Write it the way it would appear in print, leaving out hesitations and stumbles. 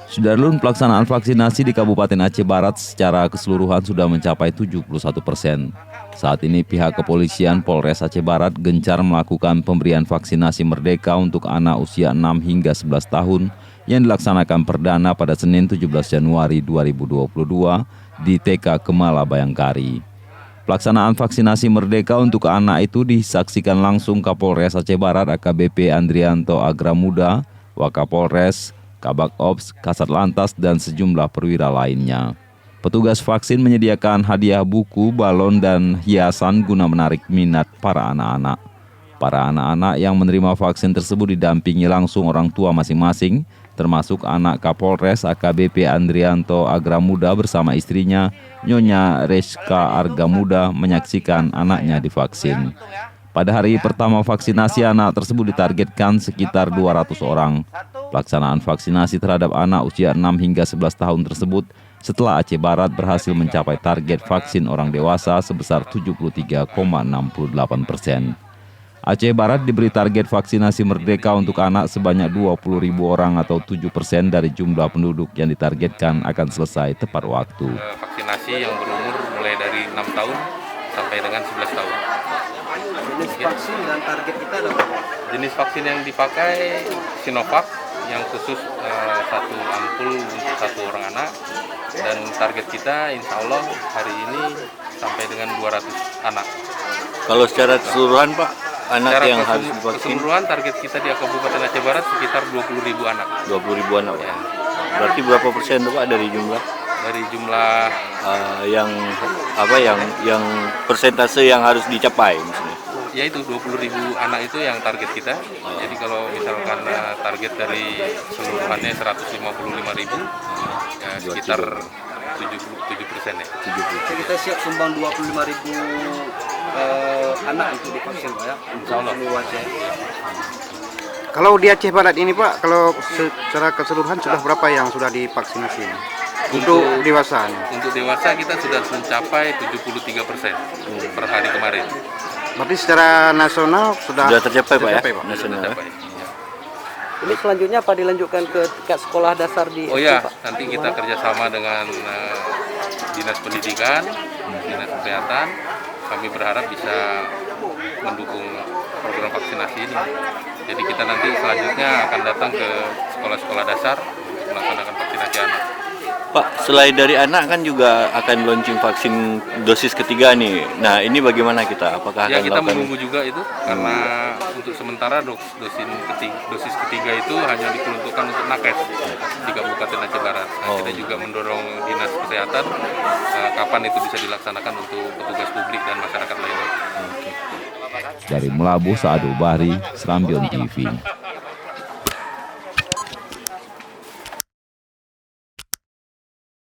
Sudarlun, pelaksanaan vaksinasi di Kabupaten Aceh Barat secara keseluruhan sudah mencapai 71%. Saat ini pihak kepolisian Polres Aceh Barat gencar melakukan pemberian vaksinasi merdeka untuk anak usia 6 hingga 11 tahun yang dilaksanakan perdana pada Senin 17 Januari 2022 di TK Kemala Bayangkari. Pelaksanaan vaksinasi merdeka untuk anak itu disaksikan langsung Kapolres Aceh Barat AKBP Andrianto Agramuda, Wakapolres, Kabak Ops, Kasat Lantas, dan sejumlah perwira lainnya. Petugas vaksin menyediakan hadiah buku, balon, dan hiasan guna menarik minat para anak-anak. Para anak-anak yang menerima vaksin tersebut didampingi langsung orang tua masing-masing, termasuk anak Kapolres AKBP Andrianto Agramuda bersama istrinya, Nyonya Reska Argamuda, menyaksikan anaknya divaksin. Pada hari pertama vaksinasi, anak tersebut ditargetkan sekitar 200 orang. Pelaksanaan vaksinasi terhadap anak usia 6 hingga 11 tahun tersebut setelah Aceh Barat berhasil mencapai target vaksin orang dewasa sebesar 73,68%. Aceh Barat diberi target vaksinasi merdeka untuk anak sebanyak 20.000 orang atau 7% dari jumlah penduduk yang ditargetkan akan selesai tepat waktu. Vaksinasi yang berumur mulai dari 6 tahun sampai dengan 11 tahun. Jenis vaksin dan target kita ada berapa? Jenis vaksin yang dipakai Sinovac yang khusus satu ampul untuk satu orang anak, dan target kita insya Allah hari ini sampai dengan 200 anak. Kalau secara keseluruhan Pak, anak Secara yang harus divaksin? Keseluruhan target kita di Kabupaten Aceh Barat sekitar 20.000 anak. 20.000 anak Ya. Berarti berapa persen tuh Pak dari jumlah? Dari jumlah yang persentase yang harus dicapai misalnya? yaitu 20.000 anak itu yang target kita. Jadi kalau misalkan target dari seluruhannya 155.000, ya sekitar 77% ya. 70. Kita siap sumbang 25.000 anak untuk divaksin Pak ya. Insya Allah. Kalau di Aceh Barat ini Pak, kalau secara keseluruhan sudah berapa yang sudah divaksinasi? Untuk dewasa? Untuk dewasa kita sudah mencapai 73% per hari kemarin. Berarti secara nasional sudah tercapai Pak ya? Pak? Nasional. Tercapai. Ini selanjutnya apa dilanjutkan ke tingkat sekolah dasar di Oh Aceh, ya, Pak? nanti kita kerjasama dengan Dinas Pendidikan, Dinas Kesehatan. Kami berharap bisa mendukung program vaksinasi ini. Jadi kita nanti selanjutnya akan datang ke sekolah-sekolah dasar untuk melaksanakan vaksinasi anak. Pak, selain dari anak kan juga akan launching vaksin dosis ketiga nih. Nah, ini bagaimana kita? Apakah Ya, akan kita melakukan? menunggu juga itu karena untuk sementara dosis ketiga itu hanya diperuntukkan untuk nakes di Kabupaten Aceh Barat. Nah, kita juga mendorong Dinas Kesehatan kapan itu bisa dilaksanakan untuk petugas publik dan masyarakat lainnya. Dari Melabuh, Saadu Bahri, Serambion TV.